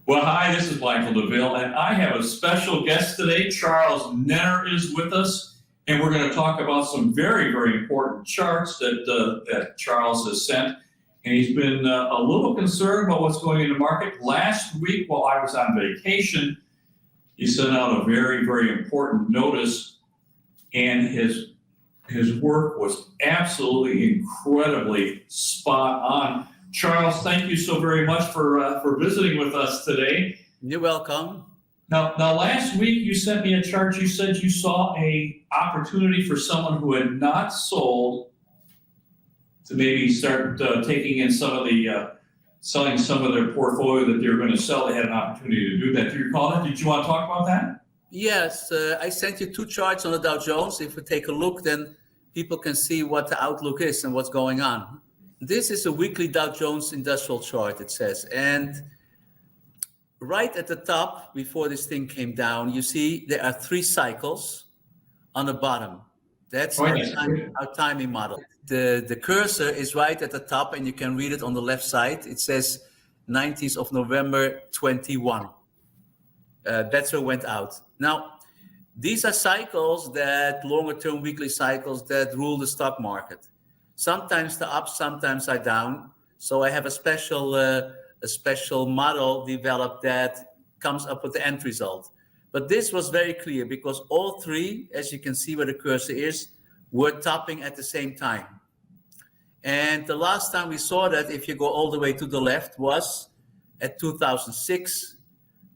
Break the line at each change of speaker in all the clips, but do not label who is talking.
Well, hi, this is Michael Douville, and I have a special guest today. Charles Nenner is with us, and we're going to talk about some very, very important charts that Charles has sent. And he's been a little concerned about what's going in the market. Last week, while I was on vacation, he sent out a very, very important notice, and his work was absolutely incredibly spot on. Charles, thank you so very much for visiting with us today.
You're welcome.
Now, last week you sent me a chart. You said you saw a opportunity for someone who had not sold to maybe start taking in some of the selling some of their portfolio that they were going to sell. They had an opportunity to do that. Do you recall it? Did you want to talk about that?
Yes, I sent you two charts on the Dow Jones. If we take a look, then people can see what the outlook is and what's going on. This is a weekly Dow Jones industrial chart, it says. And right at the top, before this thing came down, you see there are three cycles on the bottom. That's our timing model. The cursor is right at the top, and you can read it on the left side. It says 19th of November 21. That's where it went out. Now, these are cycles longer-term weekly cycles that rule the stock market. Sometimes they're up, sometimes they're down. So I have a special model developed that comes up with the end result. But this was very clear because all three, as you can see where the cursor is, were topping at the same time. And the last time we saw that, if you go all the way to the left, was at 2006.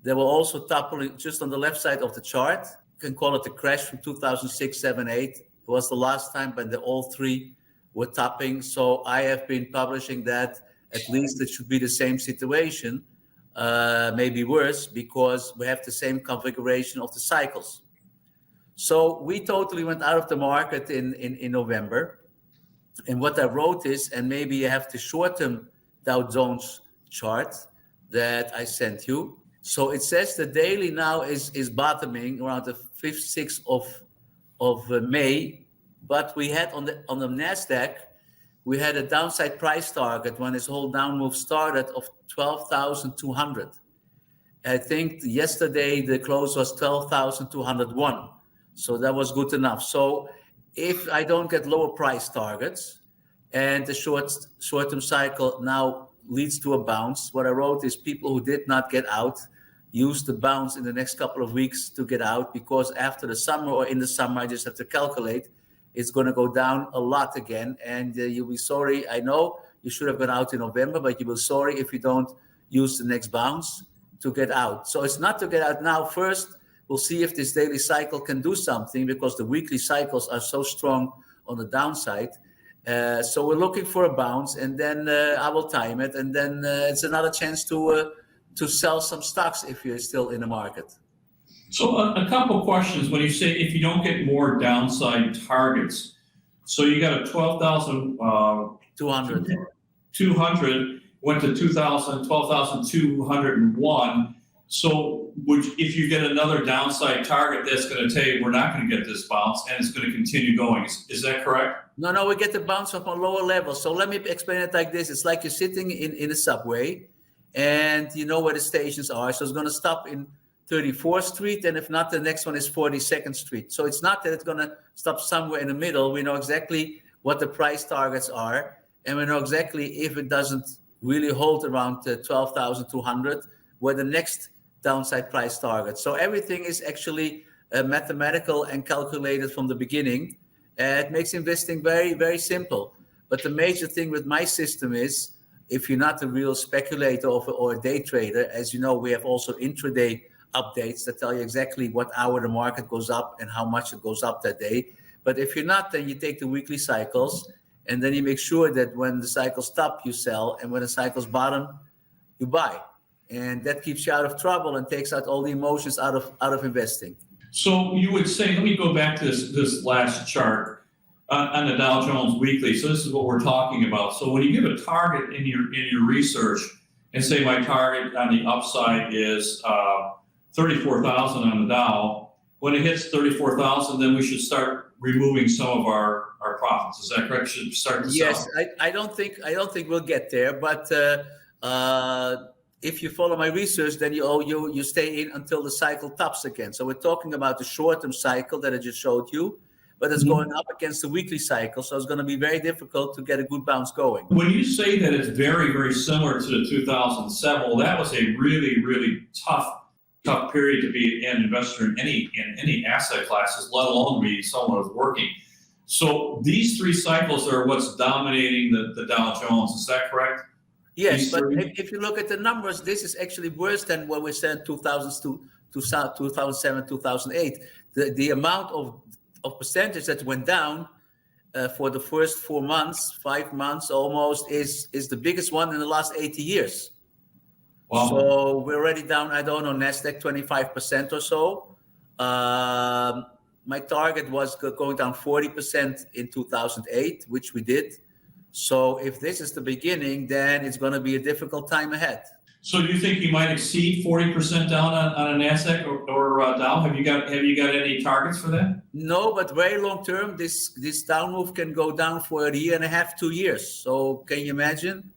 They were also toppling just on the left side of the chart. You can call it the crash from 2006, 7, 8. It was the last time when all three were topping. So I have been publishing that at least it should be the same situation, maybe worse, because we have the same configuration of the cycles. So we totally went out of the market in November. And what I wrote is, and maybe you have the short-term Dow Jones chart that I sent you. So it says the daily now is bottoming around the 5th, 6th of May. But we had on the NASDAQ, we had a downside price target when this whole down move started of 12,200. I think yesterday the close was 12,201. So that was good enough. So if I don't get lower price targets and the short-term cycle now leads to a bounce, what I wrote is people who did not get out use the bounce in the next couple of weeks to get out, because after the summer or in the summer, I just have to calculate, it's going to go down a lot again, and you'll be sorry. I know you should have gone out in November, but you will be sorry if you don't use the next bounce to get out. So it's not to get out now. First, we'll see if this daily cycle can do something, because the weekly cycles are so strong on the downside. So we're looking for a bounce, and then I will time it, and then it's another chance to sell some stocks if you're still in the market.
So a couple questions. When you say if you don't get more downside targets, so you got a 12,200 went to 12,201. So if you get another downside target, that's going to tell you we're not going to get this bounce and it's going to continue going. Is that correct?
No, we get the bounce from a lower level. So let me explain it like this. It's like you're sitting in a subway and you know where the stations are. So it's going to stop in 34th Street, and if not, the next one is 42nd Street. So it's not that it's going to stop somewhere in the middle. We know exactly what the price targets are, and we know exactly if it doesn't really hold around 12,200, where the next downside price target. So everything is actually mathematical and calculated from the beginning. It makes investing very, very simple. But the major thing with my system is, if you're not a real speculator or a day trader, as you know, we have also intraday updates that tell you exactly what hour the market goes up and how much it goes up that day. But if you're not, then you take the weekly cycles, and then you make sure that when the cycles stop, you sell, and when the cycles bottom, you buy. And that keeps you out of trouble and takes out all the emotions out of investing.
So you would say, let me go back to this last chart on the Dow Jones Weekly. So this is what we're talking about. So when you give a target in your research and say my target on the upside is 34,000 on the Dow, when it hits 34,000, then we should start removing some of our profits. Is that correct? Should start to sell?
Yes, I don't think we'll get there, but if you follow my research, then you stay in until the cycle tops again. So we're talking about the short-term cycle that I just showed you, but it's going up against the weekly cycle. So it's going to be very difficult to get a good bounce going.
When you say that it's very, very similar to the 2007, well, that was a really, really tough period to be an investor in any asset classes, let alone be someone who's working. So these three cycles are what's dominating the Dow Jones. Is that correct?
Yes, but if you look at the numbers, this is actually worse than what we said in 2007, 2008. The amount of percentage that went down for the first 4 months, 5 months almost, is the biggest one in the last 80 years.
Wow.
So we're already down, I don't know, NASDAQ 25% or so. My target was going down 40% in 2008, which we did. So if this is the beginning, then it's going to be a difficult time ahead.
So do you think you might exceed 40% down on a NASDAQ or Dow? Have you got any targets for that?
No, but very long term, this down move can go down for a year and a half, 2 years. So can you imagine?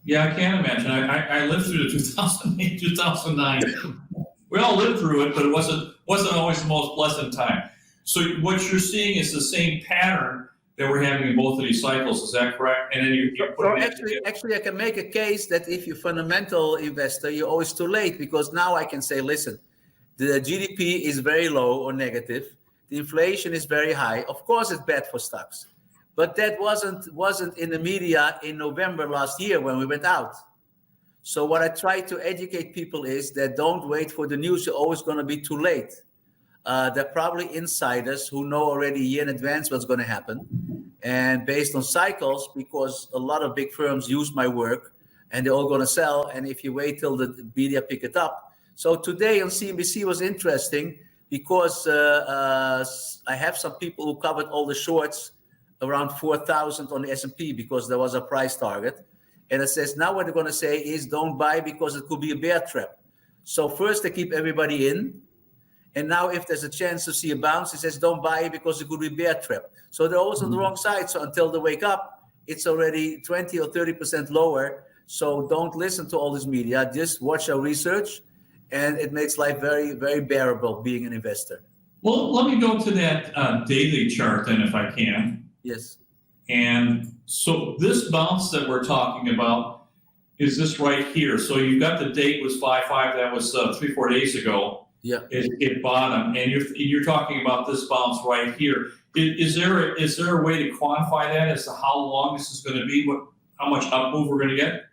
Yeah, I can imagine. I lived through the 2008, 2009. We all lived through it, but it wasn't always the most pleasant time. So what you're seeing is the same pattern that we're having in both of these cycles. Is that correct? And then
actually, I can make a case that if you're a fundamental investor, you're always too late, because now I can say, listen, the GDP is very low or negative. The inflation is very high. Of course, it's bad for stocks. But that wasn't in the media in November last year when we went out. So what I try to educate people is that don't wait for the news. You're always going to be too late. There are probably insiders who know already a year in advance what's going to happen. And based on cycles, because a lot of big firms use my work and they're all going to sell. And if you wait till the media pick it up. So today on CNBC was interesting because I have some people who covered all the shorts around 4,000 on the S&P because there was a price target. And it says now what they're going to say is don't buy because it could be a bear trap. So first they keep everybody in. And now if there's a chance to see a bounce, it says don't buy because it could be a bear trap. So they're always on the wrong side. So until they wake up, it's already 20 or 30% lower. So don't listen to all this media. Just watch our research. And it makes life very, very bearable being an investor.
Well, let me go to that daily chart then, if I can.
Yes.
And so this bounce that we're talking about is this right here. So you've got the date was 5/5. That was 3-4 days ago.
Yeah.
It bottomed, and you're talking about this bounce right here. Is there a way to quantify that as to how long this is going to be? How much up move we're going to get?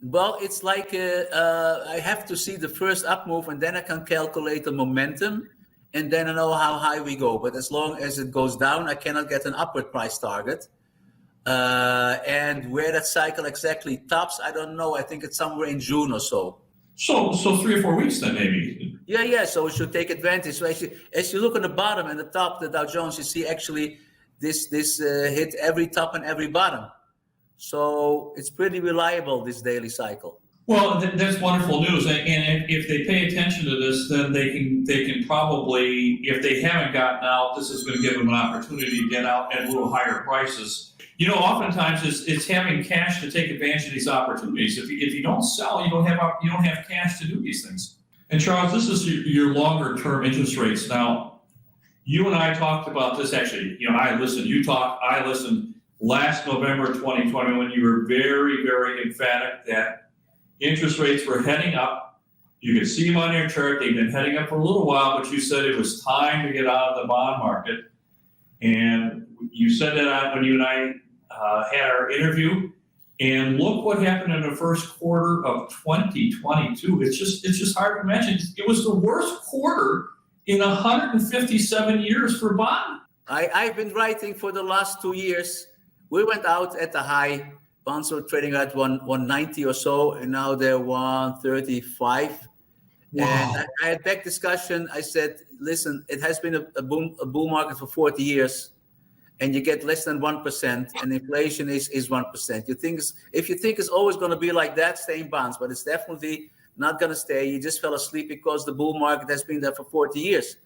Well, it's like I have to see the first up move, and then I can calculate the momentum, and then I know how high we go. But as long as it goes down, I cannot get an upward price target. And where that cycle exactly tops, I don't know. I think it's somewhere in June or so.
So 3 or 4 weeks then maybe.
Yeah. So we should take advantage. So as you look at the bottom and the top, the Dow Jones, you see actually this hit every top and every bottom. So it's pretty reliable, this daily cycle.
Well, that's wonderful news. And if they pay attention to this, then they can probably, if they haven't gotten out, this is going to give them an opportunity to get out at a little higher prices. You know, oftentimes it's having cash to take advantage of these opportunities. If you don't sell, you don't have cash to do these things. And Charles, this is your longer term interest rates. Now, you and I talked about this actually. You know, I listened. You talked. I listened. Last November 2020, when you were very, very emphatic that interest rates were heading up. You can see them on your chart. They've been heading up for a little while, but you said it was time to get out of the bond market. And you said that when you and I had our interview. And look what happened in the first quarter of 2022. It's just hard to imagine. It was the worst quarter in 157 years for bond.
I've been writing for the last 2 years. We went out at the high. Bonds were trading at 190 or so, and now they're 135. Wow. And I had back discussion. I said, listen, it has been a bull market for 40 years, and you get less than 1%, and inflation is 1%. If you think it's always going to be like that, stay in bonds, but it's definitely not going to stay. You just fell asleep because the bull market has been there for 40 years.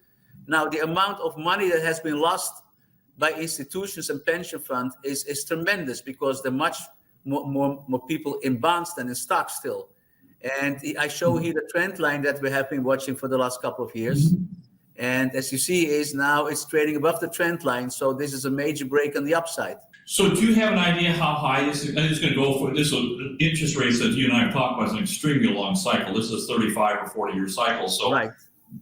Now, the amount of money that has been lost by institutions and pension funds is tremendous because there are much more people in bonds than in stocks still. And I show here the trend line that we have been watching for the last couple of years. And as you see, is now it's trading above the trend line. So this is a major break on the upside.
So do you have an idea how high this is going to go for? This interest rates that you and I have talked about is an extremely long cycle. This is a 35 or 40-year cycle. So
right.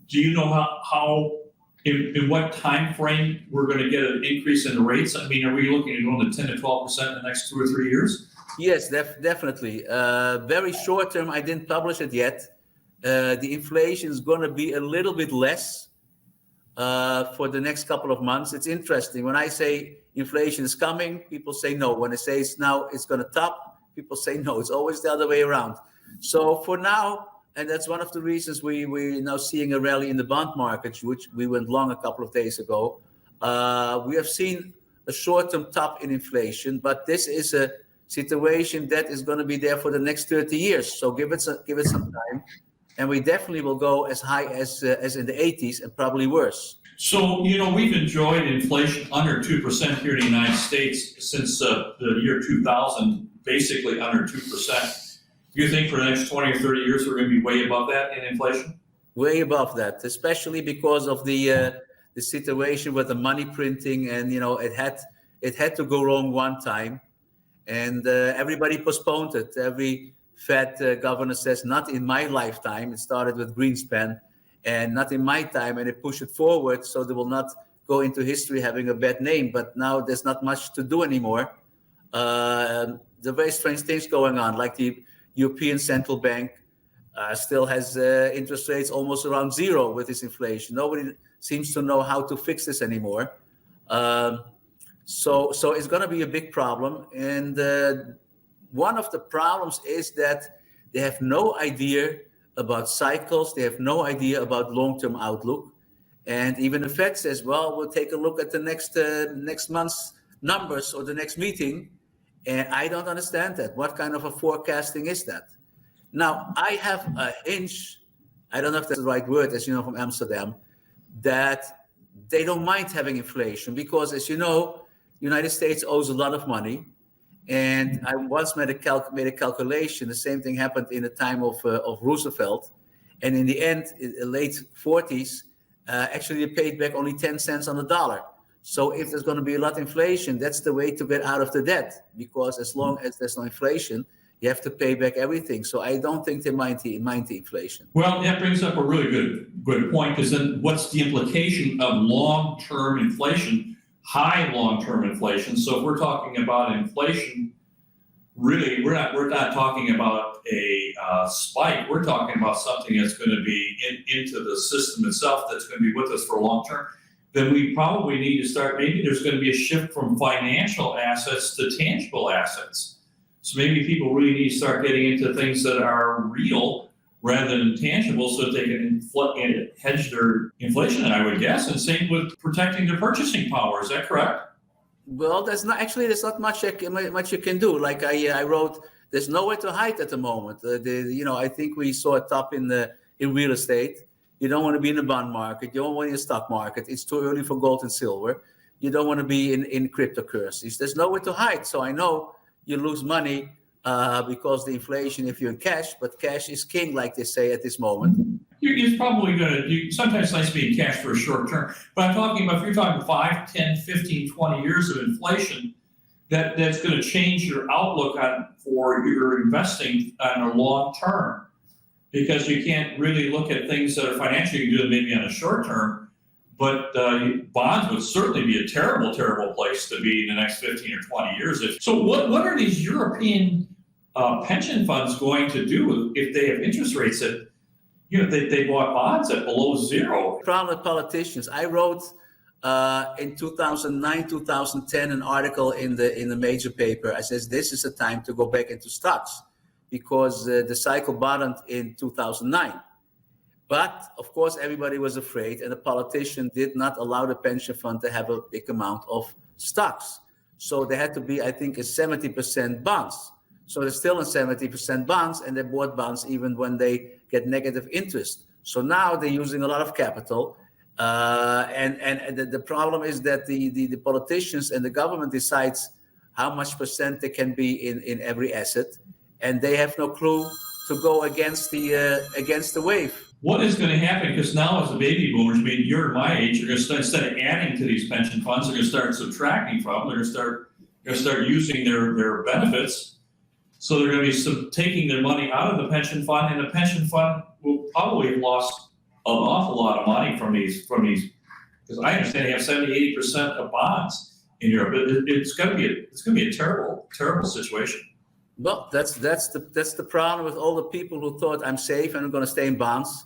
Do you know how in what time frame we're going to get an increase in the rates? I mean, are we looking at going to 10 to 12% in the next 2 or 3 years?
Yes, definitely. Very short term, I didn't publish it yet. The inflation is going to be a little bit less for the next couple of months. It's interesting. When I say inflation is coming, people say no. When I say it's going to top, people say no. It's always the other way around. So for now, and that's one of the reasons we're now seeing a rally in the bond markets, which we went long a couple of days ago. We have seen a short-term top in inflation, but this is a situation that is going to be there for the next 30 years. So give it some time, and we definitely will go as high as in the 80s and probably worse.
So, we've enjoyed inflation under 2% here in the United States since the year 2000, basically under 2%. Do you think for the next 20 or 30 years we're going to be way above that in inflation?
Way above that, especially because of the situation with the money printing, and it had to go wrong one time, and everybody postponed it. Every Fed governor says, not in my lifetime. It started with Greenspan, and not in my time, and they push it forward so they will not go into history having a bad name. But now there's not much to do anymore. The very strange things going on, like the European Central Bank still has interest rates almost around zero with this inflation. Nobody seems to know how to fix this anymore. So it's going to be a big problem. And one of the problems is that they have no idea about cycles. They have no idea about long-term outlook. And even the Fed says, well, we'll take a look at the next month's numbers or the next meeting. And I don't understand that. What kind of a forecasting is that? Now, I have a hunch, I don't know if that's the right word, as you know from Amsterdam, that they don't mind having inflation because, as you know, the United States owes a lot of money. And I once made a calculation. The same thing happened in the time of Roosevelt. And in the end, in the late 40s, actually they paid back only 10 cents on the dollar. So if there's going to be a lot of inflation, that's the way to get out of the debt, because as long as there's no inflation, you have to pay back everything. So I don't think they mind the inflation.
Well, that brings up a really good point, because then what's the implication of long-term inflation, high long-term inflation? So if we're talking about inflation, really, we're not talking about a spike. We're talking about something that's going to be into the system itself, that's going to be with us for long term. Then we probably need to start, maybe there's going to be a shift from financial assets to tangible assets. So maybe people really need to start getting into things that are real rather than tangible, so that they can hedge their inflation, I would guess. And same with protecting their purchasing power. Is that correct?
Well, there's not much you can do. Like I wrote, there's nowhere to hide at the moment. I think we saw a top in real estate. You don't want to be in the bond market. You don't want to be in the stock market. It's too early for gold and silver. You don't want to be in cryptocurrencies. There's nowhere to hide. So I know you lose money because the inflation if you're in cash, but cash is king, like they say at this moment.
It's probably going to, sometimes it's nice to be in cash for a short term. But I'm talking about, if you're talking 5, 10, 15, 20 years of inflation, that's going to change your outlook for your investing on a long term. Because you can't really look at things that are financial. You can do it maybe on a short term, but bonds would certainly be a terrible, terrible place to be in the next 15 or 20 years. So what are these European pension funds going to do if they have interest rates that, they bought bonds at below zero?
Problem with politicians. I wrote in 2009, 2010 an article in the major paper. I says this is a time to go back into stocks, because the cycle bottomed in 2009. But of course, everybody was afraid, and the politician did not allow the pension fund to have a big amount of stocks. So they had to be, I think, a 70% bonds. So they're still in 70% bonds, and they bought bonds even when they get negative interest. So now they're using a lot of capital. And the problem is that the politicians and the government decides how much percent they can be in every asset. And they have no clue to go against the wave.
What is going to happen? Because now, as the baby boomers, I mean, you're my age, you're going to start, instead of adding to these pension funds, they're going to start subtracting from. They're going to start using their benefits. So they're going to be taking their money out of the pension fund, and the pension fund will probably have lost an awful lot of money from these. Because I understand they have 70-80% of bonds in Europe. It's going to be a terrible situation.
Well, that's the problem with all the people who thought I'm safe and I'm going to stay in bonds.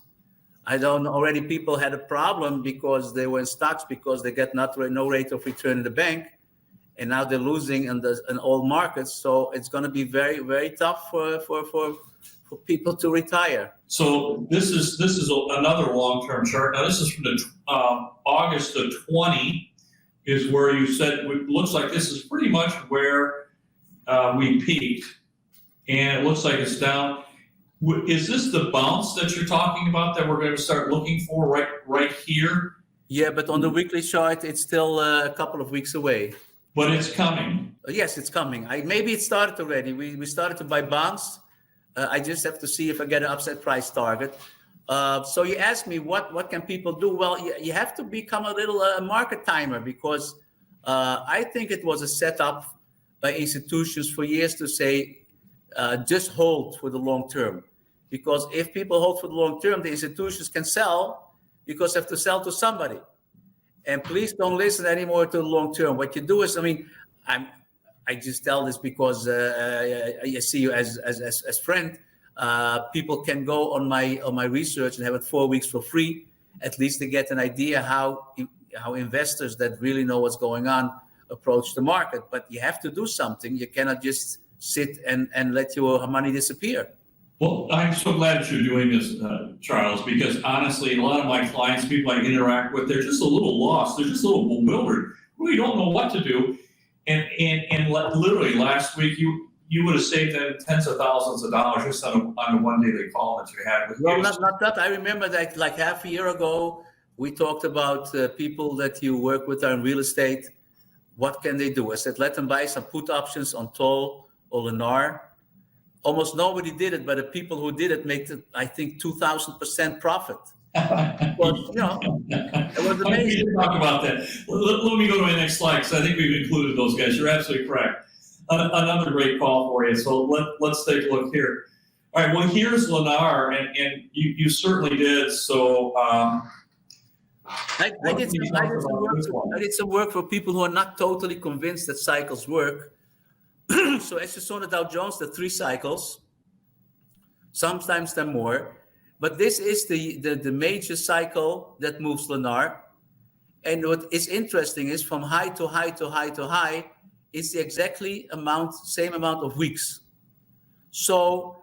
I don't already people had a problem because they were in stocks because they get no rate of return in the bank, and now they're losing in all markets. So it's going to be very, very tough for people to retire.
So this is another long-term chart. Now this is from the August of 20 is where you said it looks like this is pretty much where we peaked, and it looks like it's down. Is this the bounce that you're talking about that we're going to start looking for right here?
Yeah, but on the weekly chart, it's still a couple of weeks away.
But it's coming.
Yes, it's coming. Maybe it started already. We started to buy bonds. I just have to see if I get an upside price target. So you asked me what can people do? Well, you have to become a little market timer, because I think it was a setup by institutions for years to say just hold for the long term. Because if people hold for the long term, the institutions can sell because they have to sell to somebody. And please don't listen anymore to the long term. What you do is, I just tell this because I see you as friend. People can go on my research and have it 4 weeks for free, at least to get an idea how investors that really know what's going on approach the market. But you have to do something. You cannot just sit and let your money disappear.
Well, I'm so glad that you're doing this, Charles, because honestly, a lot of my clients, people I interact with, they're just a little lost. They're just a little bewildered. Really don't know what to do. And literally last week, you would have saved them tens of thousands of dollars just on a one daily call that you had with
Well, not that. I remember that like half a year ago, we talked about people that you work with are in real estate. What can they do? I said, let them buy some put options on Toll or Lennar. Almost nobody did it, but the people who did it made, I think, 2,000% profit. Well, it was amazing.
We can talk about that. Let me go to my next slide, because I think we've included those guys. You're absolutely correct. Another great call for you. So let's take a look here. All right. Well, here's Lennar, and you certainly did. So
I did some work for people who are not totally convinced that cycles work. So as you saw in the Dow Jones, the 3 cycles, sometimes they're more, but this is the major cycle that moves Lennar. And what is interesting is from high to high to high to high is the same amount of weeks. So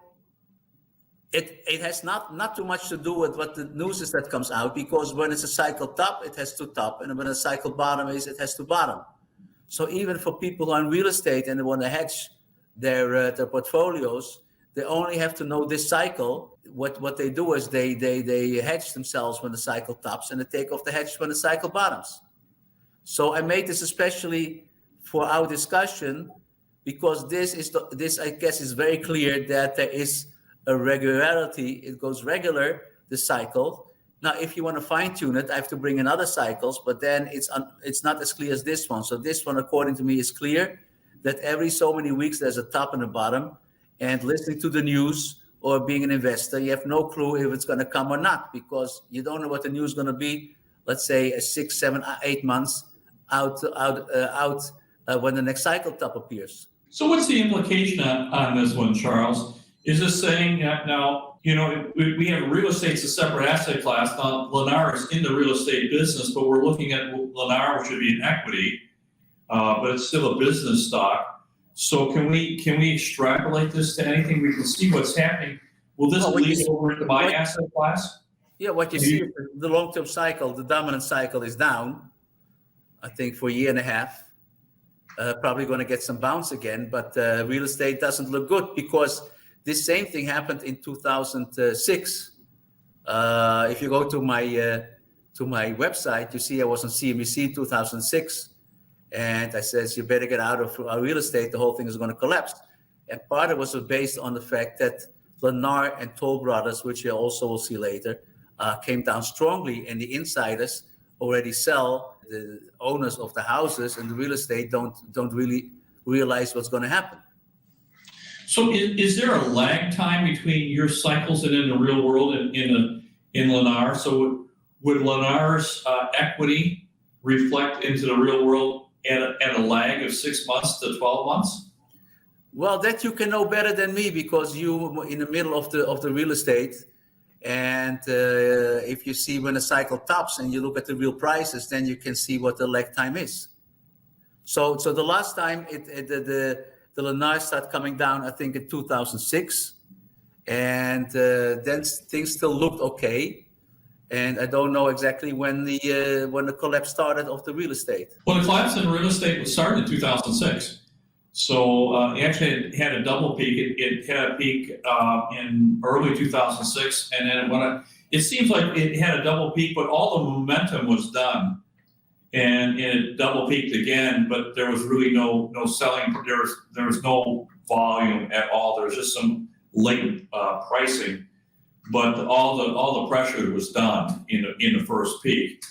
it has not too much to do with what the news is that comes out, because when it's a cycle top, it has to top, and when a cycle bottom is, it has to bottom. So even for people who are in real estate and they want to hedge their portfolios, they only have to know this cycle. What they do is they hedge themselves when the cycle tops, and they take off the hedge when the cycle bottoms. So I made this especially for our discussion, because this I guess is very clear that there is a regularity. It goes regular, the cycle. Now, if you want to fine tune it, I have to bring in other cycles, but then it's not as clear as this one. So this one, according to me, is clear that every so many weeks there's a top and a bottom. And listening to the news or being an investor, you have no clue if it's going to come or not, because you don't know what the news is going to be. Let's say 6, 7, 8 months out when the next cycle top appears.
So what's the implication on this one, Charles? Is this saying that now, we have real estate's a separate asset class. Now, Lennar is in the real estate business, but we're looking at Lennar, which would be an equity, but it's still a business stock. So can we extrapolate this to anything? We can see what's happening. Will this lead over into my asset class?
Yeah, what you see is the long-term cycle, the dominant cycle is down, I think, for a year and a half. Probably going to get some bounce again, but real estate doesn't look good, because this same thing happened in 2006. If you go to my website, you see I was on CNBC in 2006, and I says, you better get out of real estate. The whole thing is going to collapse. And part of it was based on the fact that Lennar and Toll Brothers, which you also will see later, came down strongly, and the insiders already sell. The owners of the houses and the real estate don't really realize what's going to happen.
So is there a lag time between your cycles and in the real world in Lennar? So would Lennar's equity reflect into the real world at a lag of 6 months to 12 months?
Well, that you can know better than me, because you in the middle of the real estate, and if you see when a cycle tops and you look at the real prices, then you can see what the lag time is. So the last time the Lennar started coming down, I think in 2006, and then things still looked okay. And I don't know exactly when the collapse started of the real estate.
Well, the collapse in real estate was started in 2006. So it actually had a double peak. It had a peak in early 2006, and then it seems like it had a double peak, but all the momentum was done, and it double peaked again. But there was really no selling. There was no volume at all. There was just some latent pricing, but all the pressure was done in the first peak.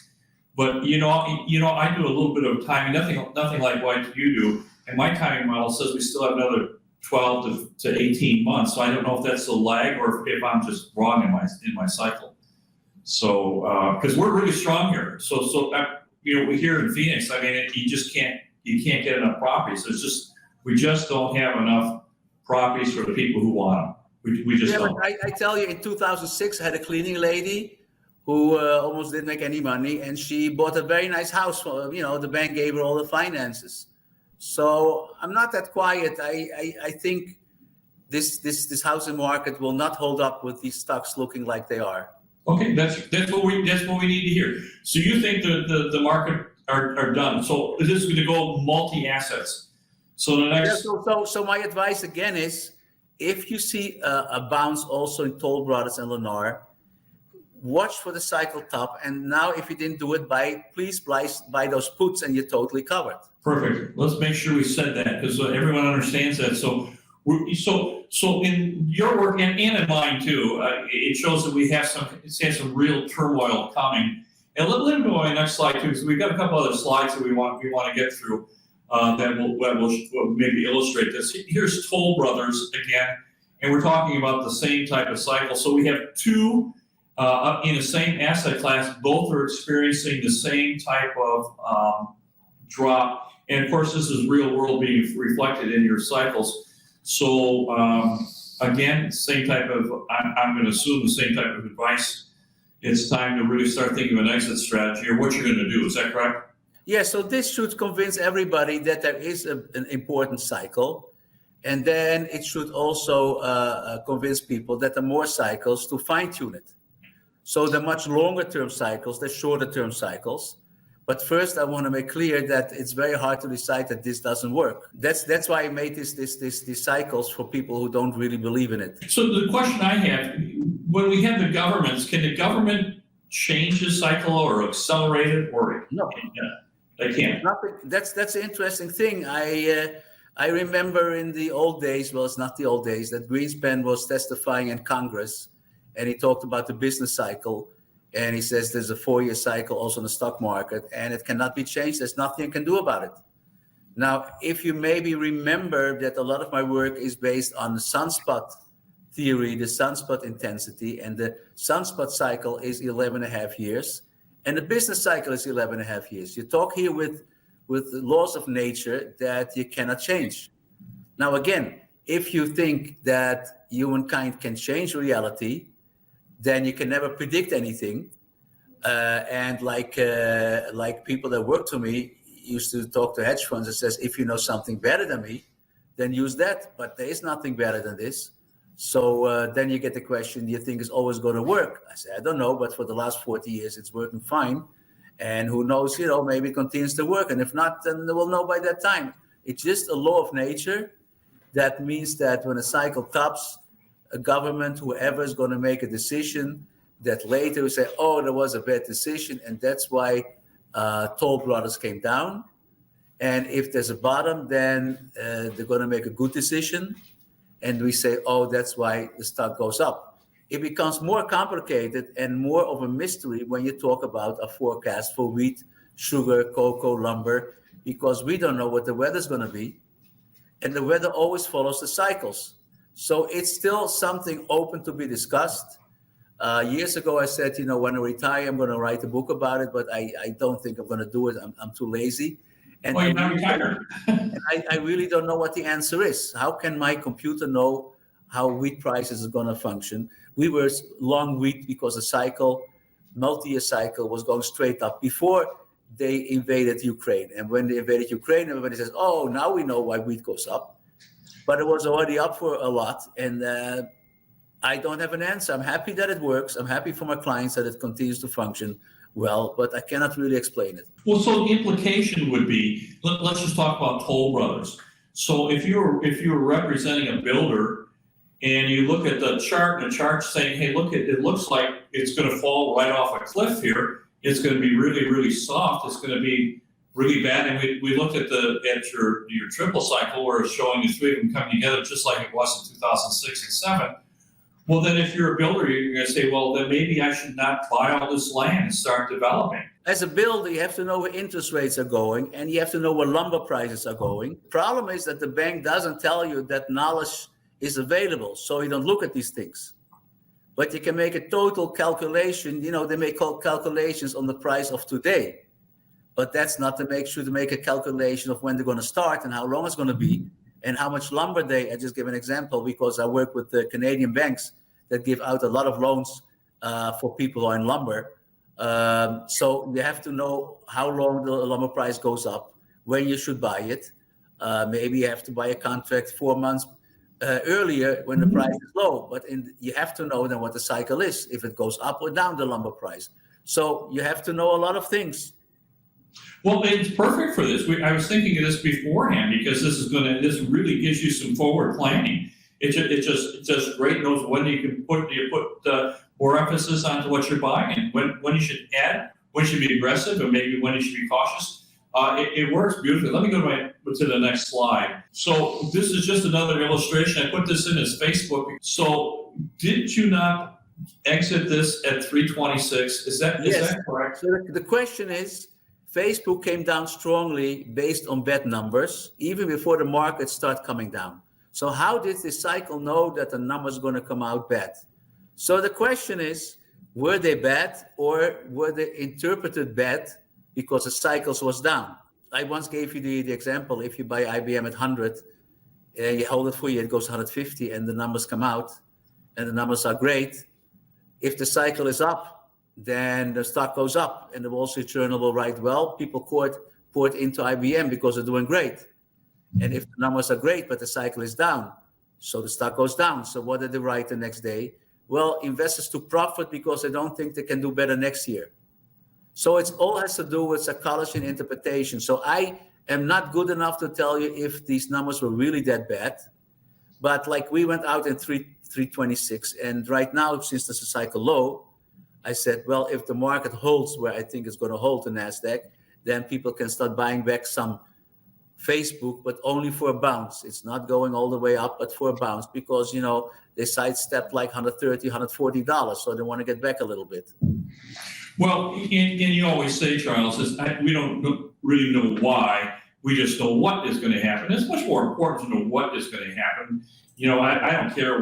But I do a little bit of timing, nothing like what you do. And my timing model says we still have another 12 to 18 months. So I don't know if that's a lag or if I'm just wrong in my cycle. So because we're really strong here. So we here in Phoenix, I mean, you can't get enough properties. We just don't have enough properties for the people who want them. We just don't.
But I tell you, in 2006, I had a cleaning lady who almost didn't make any money, and she bought a very nice house. The bank gave her all the finances. So I'm not that quiet. I think this housing market will not hold up with these stocks looking like they are.
Okay, that's what we need to hear. So you think the market are done? So this is going to go multi-assets. So the next.
So my advice again is, if you see a bounce also in Toll Brothers and Lennar, watch for the cycle top. And now, if you didn't do it, please buy those puts, and you're totally covered. Perfect.
Let's make sure we said that, because everyone understands that. So in your work and in mine too, it shows that we have some real turmoil coming. And let me go on the next slide too, because we've got a couple other slides that we want to get through that will maybe illustrate this. Here's Toll Brothers again, and we're talking about the same type of cycle. So we have two in the same asset class, both are experiencing the same type of drop. And of course, this is real world being reflected in your cycles. So again, same type of, I'm going to assume the same type of advice. It's time to really start thinking of an exit strategy or what you're going to do. Is that correct?
Yeah, so this should convince everybody that there is an important cycle. And then it should also convince people that there are more cycles to fine tune it. So the much longer term cycles, the shorter term cycles. But first, I want to make clear that it's very hard to decide that this doesn't work. That's why I made these cycles for people who don't really believe in it.
So the question I have, when we have the governments, can the government change the cycle or accelerate it, or
no?
They can't.
That's an interesting thing. I remember in the old days, well, it's not the old days, that Greenspan was testifying in Congress, and he talked about the business cycle. And he says there's a 4-year cycle also in the stock market, and it cannot be changed. There's nothing you can do about it. Now, if you maybe remember that a lot of my work is based on the sunspot theory, the sunspot intensity, and the sunspot cycle is 11.5 years, and the business cycle is 11.5 years. You talk here with the laws of nature that you cannot change. Now, again, if you think that humankind can change reality, then you can never predict anything. And like people that work for me used to talk to hedge funds and says, if you know something better than me, then use that. But there is nothing better than this. So then you get the question, do you think it's always going to work? I say, I don't know, but for the last 40 years, it's working fine. And who knows, maybe it continues to work. And if not, then we'll know by that time. It's just a law of nature. That means that when a cycle tops, a government, whoever is going to make a decision that later will say, oh, there was a bad decision, and that's why Toll Brothers came down. And if there's a bottom, then they're going to make a good decision. and we say, oh, that's why the stock goes up. It becomes more complicated and more of a mystery when you talk about a forecast for wheat, sugar, cocoa, lumber, because we don't know what the weather's going to be. And the weather always follows the cycles. So it's still something open to be discussed. Years ago, I said, when I retire, I'm going to write a book about it, but I don't think I'm going to do it. I'm too lazy. And
Well, you're not retired.
and I really don't know what the answer is. How can my computer know how wheat prices are going to function? We were long wheat because the cycle, multi-year cycle, was going straight up before they invaded Ukraine. And when they invaded Ukraine, everybody says, oh, now we know why wheat goes up. But it was already up for a lot. And I don't have an answer. I'm happy that it works. I'm happy for my clients that it continues to function well, but I cannot really explain it.
Well, so the implication would be, let's just talk about Toll Brothers. So if you're representing a builder and you look at the chart, and the chart's saying, hey, look, it looks like it's going to fall right off a cliff here. It's going to be really, really soft. It's going to be really bad. And we looked at your triple cycle where it's showing the three of them coming together just like it was in 2006 and 7. Well, then if you're a builder, you're going to say, well, then maybe I should not buy all this land and start developing.
As a builder, you have to know where interest rates are going, and you have to know where lumber prices are going. Problem is that the bank doesn't tell you that knowledge is available, so you don't look at these things. But you can make a total calculation. They make calculations on the price of today, but that's not to make a calculation of when they're going to start and how long it's going to be and how much lumber I just give an example because I work with the Canadian banks that give out a lot of loans for people who are in lumber. So you have to know how long the lumber price goes up, when you should buy it. Maybe you have to buy a contract 4 months earlier when the price is low, but you have to know then what the cycle is, if it goes up or down the lumber price. So you have to know a lot of things.
Well, it's perfect for this. I was thinking of this beforehand because this really gives you some forward planning. It's just great. Knows when you can put more emphasis onto what you're buying, and when you should add, when you should be aggressive, and maybe when you should be cautious. It works beautifully. Let me go to the next slide. So this is just another illustration. I put this in as Facebook. So did you not exit this at 326? Is that correct?
So the question is, Facebook came down strongly based on bad numbers, even before the markets start coming down. So how did the cycle know that the numbers are going to come out bad? So the question is, were they bad or were they interpreted bad because the cycles was down? I once gave you the example, if you buy IBM at 100 and you hold it for a year, it goes 150 and the numbers come out and the numbers are great. If the cycle is up, then the stock goes up and the Wall Street Journal will write, well, people poured into IBM because they're doing great. And if the numbers are great, but the cycle is down, so the stock goes down. So what did they write the next day? Well, investors took profit because they don't think they can do better next year. So it all has to do with psychology and interpretation. So I am not good enough to tell you if these numbers were really that bad. But like we went out in 326, and right now, since there's a cycle low, I said, well, if the market holds where I think it's going to hold the NASDAQ, then people can start buying back some Facebook, but only for a bounce. It's not going all the way up, but for a bounce because, they sidestepped like $130, $140, so they want to get back a little bit.
Well, and you always say, Charles, we don't really know why. We just know what is going to happen. It's much more important to know what is going to happen. I don't care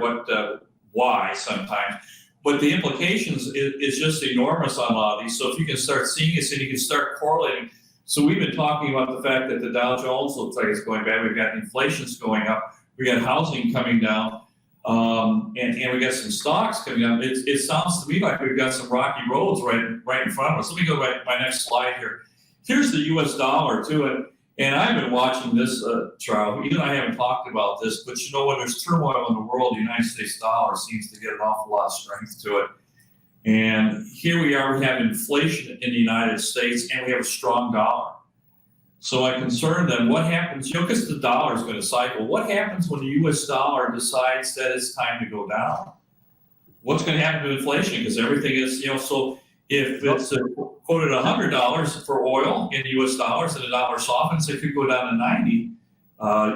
why sometimes. But the implications is just enormous on a lot of these. So if you can start seeing this and you can start correlating. So we've been talking about the fact that the Dow Jones looks like it's going bad. We've got inflation's going up. We got housing coming down. And we got some stocks coming up. It sounds to me like we've got some rocky roads right in front of us. Let me go to my next slide here. Here's the U.S. dollar too. And I've been watching this, Charles. Even I haven't talked about this, but when there's turmoil in the world, the United States dollar seems to get an awful lot of strength to it. And here we are, we have inflation in the United States, and we have a strong dollar. So I concern them, what happens, because the dollar is going to cycle. What happens when the U.S. dollar decides that it's time to go down? What's going to happen to inflation? Because everything is, so if it's quoted $100 for oil in U.S. dollars and the dollar softens, it could go down to 90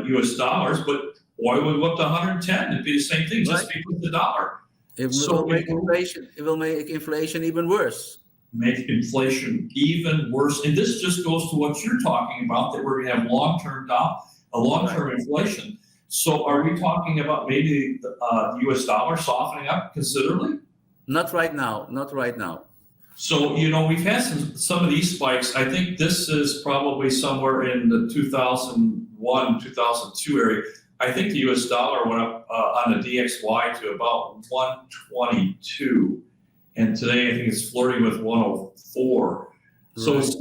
U.S. dollars. But oil would go up to 110. It'd be the same thing, just
Right.
because of the dollar.
It
So
will make inflation. It will make inflation even worse.
make inflation even worse. And this just goes to what you're talking about, that we're going to have long-term inflation. So are we talking about maybe the U.S. dollar softening up considerably?
Not right now. Not right now.
So, we've had some of these spikes. I think this is probably somewhere in the 2001, 2002 area. I think the U.S. dollar went up on the DXY to about 122. And today I think it's flirting with 104. So it's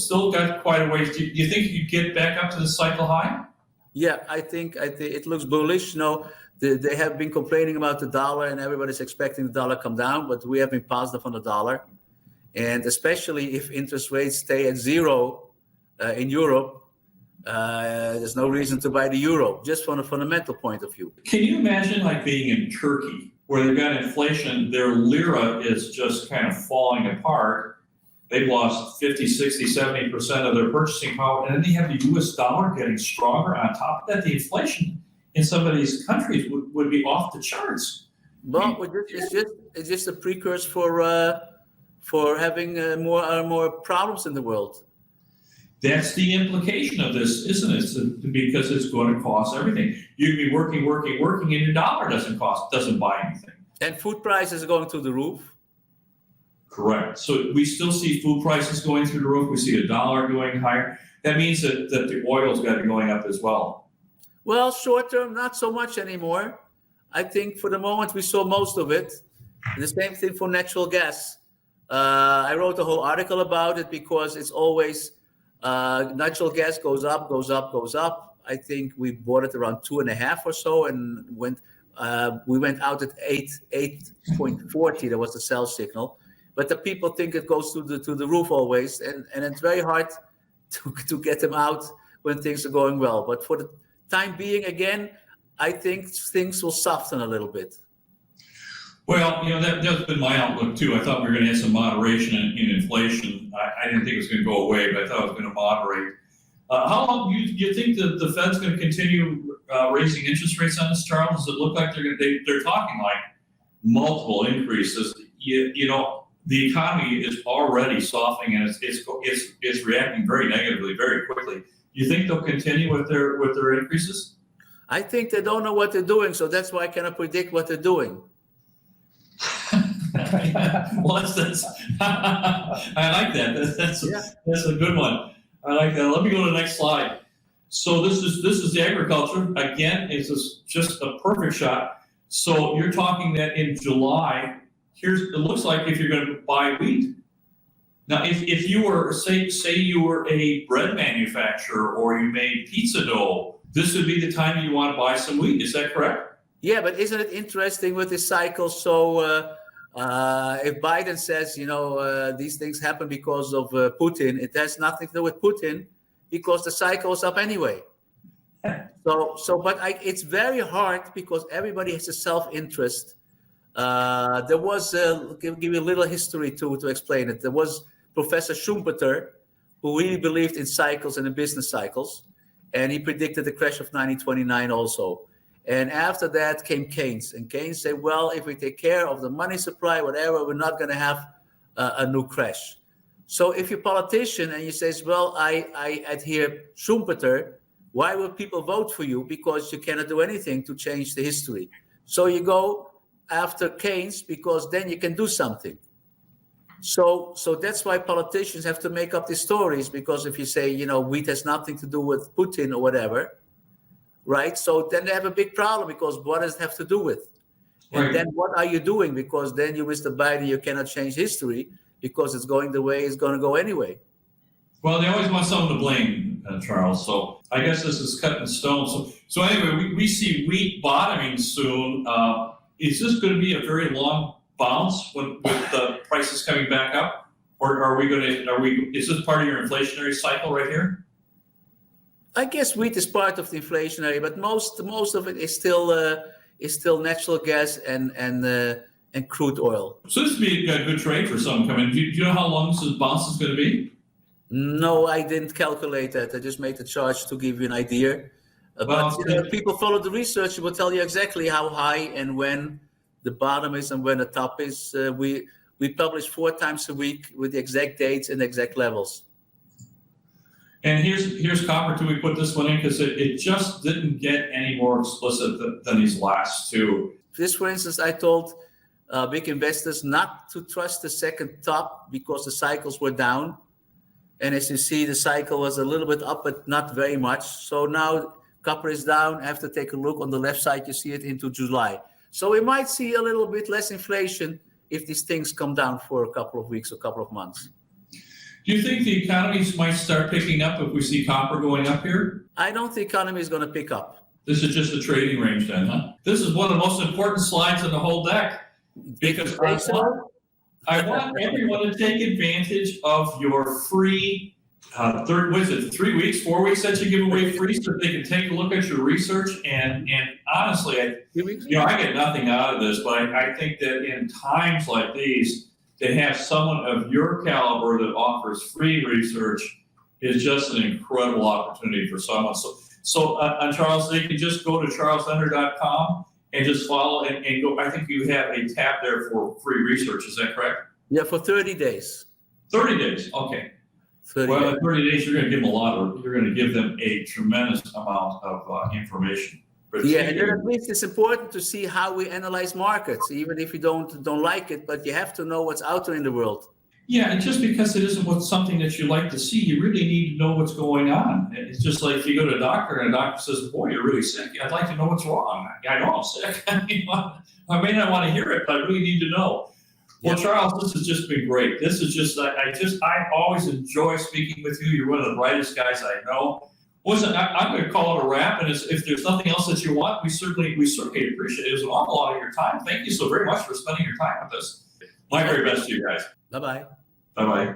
still got quite a ways. Do you think you get back up to the cycle high?
Yeah, I think it looks bullish. They have been complaining about the dollar, and everybody's expecting the dollar come down, but we have been positive on the dollar. And especially if interest rates stay at zero in Europe, there's no reason to buy the euro, just from a fundamental point of view.
Can you imagine like being in Turkey, where they've got inflation, their lira is just kind of falling apart. They've lost 50, 60, 70% of their purchasing power. And then they have the US dollar getting stronger. On top of that, the inflation in some of these countries would be off the charts.
Well, it's just a precursor for having more problems in the world.
That's the implication of this, isn't it? Because it's going to cost everything. You'd be working, and your dollar doesn't buy anything.
And food prices are going through the roof.
Correct. So we still see food prices going through the roof. We see the dollar going higher. That means that the oil's got to be going up as well.
Well, short term, not so much anymore. I think for the moment we saw most of it. The same thing for natural gas. I wrote a whole article about it because it's always natural gas goes up, goes up, goes up. I think we bought it around 2.5 or so, and we went out at 8.40. That was the sell signal. But the people think it goes to the roof always, and it's very hard to get them out when things are going well. But for the time being, again, I think things will soften a little bit.
Well, that's been my outlook too. I thought we were going to have some moderation in inflation. I didn't think it was going to go away, but I thought it was going to moderate. How long do you think that the Fed's going to continue raising interest rates on us, Charles? Does it look like they're talking like multiple increases? The economy is already softening, and it's reacting very negatively, very quickly. Do you think they'll continue with their increases?
I think they don't know what they're doing, so that's why I cannot predict what they're doing.
Well, that's I like that. That's a good one. I like that. Let me go to the next slide. So this is the agriculture. Again, it's just a perfect shot. So you're talking that in July, it looks like if you're going to buy wheat. Now, if you were, say you were a bread manufacturer or you made pizza dough, this would be the time you want to buy some wheat. Is that correct?
Yeah, but isn't it interesting with this cycle? So if Biden says, these things happen because of Putin, it has nothing to do with Putin because the cycle is up anyway. It's very hard because everybody has a self-interest. There was, give you a little history to explain it. There was Professor Schumpeter, who really believed in cycles and in business cycles, and he predicted the crash of 1929 also. And after that came Keynes, and Keynes said, well, if we take care of the money supply, whatever, we're not going to have a new crash. So if you're a politician and you say, well, I adhere Schumpeter, why will people vote for you? Because you cannot do anything to change the history. So you go after Keynes because then you can do something. So that's why politicians have to make up these stories, because if you say, wheat has nothing to do with Putin or whatever, right? So then they have a big problem because what does it have to do with?
Right.
And then what are you doing? Because then you, Mr. Biden, you cannot change history because it's going the way it's going to go anyway.
Well, they always want someone to blame, Charles. So I guess this is cut in stone. So anyway, we see wheat bottoming soon. Is this going to be a very long bounce with the prices coming back up, or is this part of your inflationary cycle right here?
I guess wheat is part of the inflationary, but most of it is still natural gas and crude oil.
So this would be a good trade for some coming. Do you know how long this bounce is going to be?
No, I didn't calculate that. I just made the charts to give you an idea.
Well,
But if people follow the research, it will tell you exactly how high and when the bottom is and when the top is. We publish 4 times a week with the exact dates and exact levels.
And here's copper too. We put this one in because it just didn't get any more explicit than these last two.
This, for instance, I told big investors not to trust the second top because the cycles were down. And as you see, the cycle was a little bit up, but not very much. So now copper is down. I have to take a look on the left side. You see it into July. So we might see a little bit less inflation if these things come down for a couple of weeks or a couple of months.
Do you think the economies might start picking up if we see copper going up here?
I don't think the economy is going to pick up.
This is just a trading range then, huh? This is one of the most important slides in the whole deck because I want everyone to take advantage of your free, 3 weeks, 4 weeks that you give away free so they can take a look at your research. And honestly, I get nothing out of this, but I think that in times like these, to have someone of your caliber that offers free research is just an incredible opportunity for someone. So Charles, they can just go to charlesnenner.com and just follow and go. I think you have a tab there for free research. Is that correct?
Yeah, for 30 days.
30 days. Okay.
30
well,
days.
in 30 days, you're going to give them you're going to give them a tremendous amount of information.
Yeah, and then at least it's important to see how we analyze markets, even if you don't like it, but you have to know what's out there in the world.
Yeah, and just because it isn't something that you like to see, you really need to know what's going on. It's just like if you go to a doctor and a doctor says, boy, you're really sick. I'd like to know what's wrong. I know I'm sick. I may not want to hear it, but I really need to know. Well, Charles, this has just been great. This is just, I always enjoy speaking with you. You're one of the brightest guys I know. Listen, I'm going to call it a wrap, and if there's nothing else that you want, we certainly appreciate it. It was an awful lot of your time. Thank you so very much for spending your time with us. My very best to you guys.
Bye-bye.
Bye-bye.